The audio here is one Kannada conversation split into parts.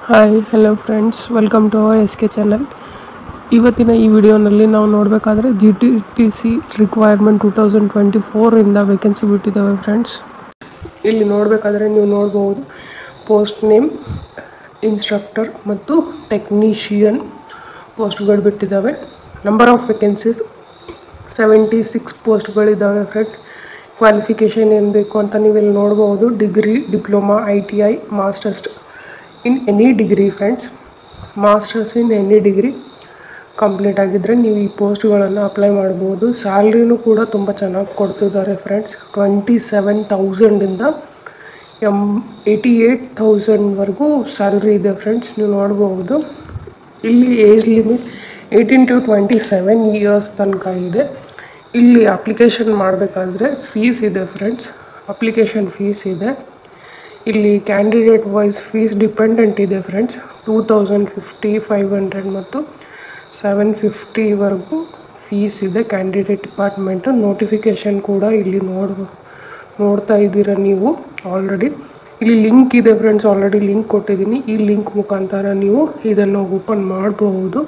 Hi hello friends, welcome to our SK channel. ಇವತ್ತಿನ ಈ ವಿಡಿಯೋನಲ್ಲಿ ನಾವು ನೋಡಬೇಕಾದ್ರೆ GTTC ರಿಕ್ವೈರ್ಮೆಂಟ್ 2024 ವೇಕೆನ್ಸಿ ಬಿಟ್ಟಿದ್ದಾವೆ ಫ್ರೆಂಡ್ಸ್. ಇಲ್ಲಿ ನೋಡಬೇಕಾದ್ರೆ ನೀವು ನೋಡ್ಬೋದು ಪೋಸ್ಟ್ ನೇಮ್, ಇನ್ಸ್ಟ್ರಕ್ಟರ್ ಮತ್ತು ಟೆಕ್ನಿಷಿಯನ್ ಪೋಸ್ಟ್ಗಳು ಬಿಟ್ಟಿದ್ದಾವೆ. ನಂಬರ್ ಆಫ್ ವೇಕೆನ್ಸೀಸ್ 76 ಪೋಸ್ಟ್ಗಳಿದ್ದಾವೆ ಫ್ರೆಂಡ್ಸ್. ಕ್ವಾಲಿಫಿಕೇಷನ್ ಏನು ಬೇಕು ಅಂತ ನೀವು ಇಲ್ಲಿ ನೋಡ್ಬೋದು. Degree, diploma, ITI, masters in any degree friends. Masters in any degree complete ಆಗಿದ್ದರೆ ನೀವು ಈ ಪೋಸ್ಟ್ಗಳನ್ನು ಅಪ್ಲೈ ಮಾಡ್ಬೋದು. ಸ್ಯಾಲ್ರಿನೂ ಕೂಡ ತುಂಬ ಚೆನ್ನಾಗಿ ಕೊಡ್ತಿದ್ದಾರೆ ಫ್ರೆಂಡ್ಸ್. 27,000ಇಂದ 88,000ವರೆಗೂ ಸ್ಯಾಲ್ರಿ ಇದೆ ಫ್ರೆಂಡ್ಸ್. ನೀವು ನೋಡ್ಬೋದು ಇಲ್ಲಿ ಏಜ್ ಲಿಮಿಟ್ 18 to 27 ಇಯರ್ಸ್ ತನಕ ಇದೆ. ಇಲ್ಲಿ ಅಪ್ಲಿಕೇಶನ್ ಮಾಡಬೇಕಾದ್ರೆ ಫೀಸ್ ಇದೆ ಫ್ರೆಂಡ್ಸ್. ಅಪ್ಲಿಕೇಶನ್ ಫೀಸ್ ಇದೆ. ಇಲ್ಲಿ ಕ್ಯಾಂಡಿಡೇಟ್ ವೈಸ್ ಫೀಸ್ ಡಿಪೆಂಡೆಂಟ್ ಇದೆ ಫ್ರೆಂಡ್ಸ್. 2,050, 500 ಮತ್ತು 750ವರೆಗೂ ಫೀಸ್ ಇದೆ ಕ್ಯಾಂಡಿಡೇಟ್ ಡಿಪಾರ್ಟ್ಮೆಂಟು. ನೋಟಿಫಿಕೇಷನ್ ಕೂಡ ಇಲ್ಲಿ ನೋಡ್ತಾ ಇದ್ದೀರಾ ನೀವು ಆಲ್ರೆಡಿ. ಇಲ್ಲಿ ಲಿಂಕ್ ಇದೆ ಫ್ರೆಂಡ್ಸ್, ಆಲ್ರೆಡಿ ಲಿಂಕ್ ಕೊಟ್ಟಿದ್ದೀನಿ. ಈ ಲಿಂಕ್ ಮುಖಾಂತರ ನೀವು ಇದನ್ನು ಓಪನ್ ಮಾಡಬಹುದು.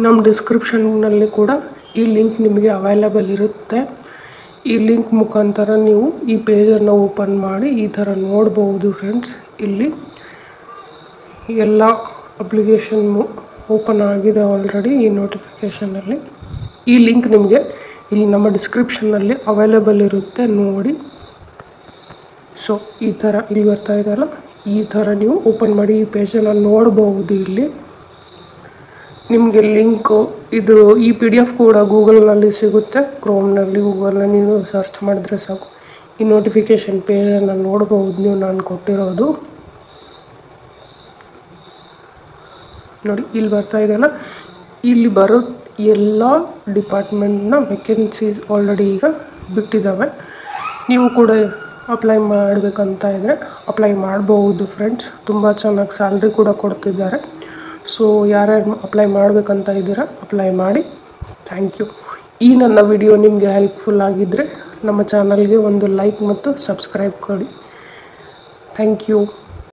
ನಮ್ಮ ಡಿಸ್ಕ್ರಿಪ್ಷನ್ನಲ್ಲಿ ಕೂಡ ಈ ಲಿಂಕ್ ನಿಮಗೆ ಅವೈಲಬಲ್ ಇರುತ್ತೆ. ಈ ಲಿಂಕ್ ಮುಖಾಂತರ ನೀವು ಈ ಪೇಜನ್ನು ಓಪನ್ ಮಾಡಿ ಈ ಥರ ನೋಡ್ಬೋದು ಫ್ರೆಂಡ್ಸ್. ಇಲ್ಲಿ ಎಲ್ಲ ಅಪ್ಲಿಕೇಶನ್ ಓಪನ್ ಆಗಿದೆ ಆಲ್ರೆಡಿ ಈ ನೋಟಿಫಿಕೇಷನಲ್ಲಿ. ಈ ಲಿಂಕ್ ನಿಮಗೆ ಇಲ್ಲಿ ನಮ್ಮ ಡಿಸ್ಕ್ರಿಪ್ಷನ್ನಲ್ಲಿ ಅವೈಲಬಲ್ ಇರುತ್ತೆ, ನೋಡಿ. ಸೊ ಈ ಥರ ಇಲ್ಲಿ ಬರ್ತಾ ಇದೆಯಲ್ಲ, ಈ ಥರ ನೀವು ಓಪನ್ ಮಾಡಿ ಈ ಪೇಜನ್ನು ನೋಡ್ಬೋದು. ಇಲ್ಲಿ ನಿಮಗೆ ಲಿಂಕು ಇದು ಈ PDF ಕೂಡ ಗೂಗಲ್ನಲ್ಲಿ ಸಿಗುತ್ತೆ. ಕ್ರೋಮ್ನಲ್ಲಿ, ಗೂಗಲ್ನಲ್ಲಿ ನೀವು ಸರ್ಚ್ ಮಾಡಿದ್ರೆ ಸಾಕು ಈ ನೋಟಿಫಿಕೇಷನ್ ಪೇಜನ್ನು ನೋಡ್ಬೋದು ನೀವು. ನಾನು ಕೊಟ್ಟಿರೋದು ನೋಡಿ, ಇಲ್ಲಿ ಬರ್ತಾ ಇದೆಯಲ್ಲ, ಇಲ್ಲಿ ಬರೋ ಎಲ್ಲ ಡಿಪಾರ್ಟ್ಮೆಂಟ್ನ ವೇಕೆನ್ಸೀಸ್ ಆಲ್ರೆಡಿ ಈಗ ಬಿಟ್ಟಿದ್ದಾವೆ. ನೀವು ಕೂಡ ಅಪ್ಲೈ ಮಾಡಬೇಕಂತ ಇದ್ದರೆ ಅಪ್ಲೈ ಮಾಡ್ಬೋದು ಫ್ರೆಂಡ್ಸ್. ತುಂಬ ಚೆನ್ನಾಗಿ ಸ್ಯಾಲ್ರಿ ಕೂಡ ಕೊಡ್ತಿದ್ದಾರೆ. ಸೊ ಯಾರ್ಯಾರು ಅಪ್ಲೈ ಮಾಡಬೇಕಂತ ಇದ್ದೀರಾ ಅಪ್ಲೈ ಮಾಡಿ. Thank you. ಈ ನನ್ನ ವಿಡಿಯೋ ನಿಮಗೆ ಹೆಲ್ಪ್ಫುಲ್ ಆಗಿದ್ದರೆ ನಮ್ಮ ಚಾನಲ್ಗೆ ಒಂದು ಲೈಕ್ ಮತ್ತು ಸಬ್ಸ್ಕ್ರೈಬ್ ಕೊಡಿ. Thank you.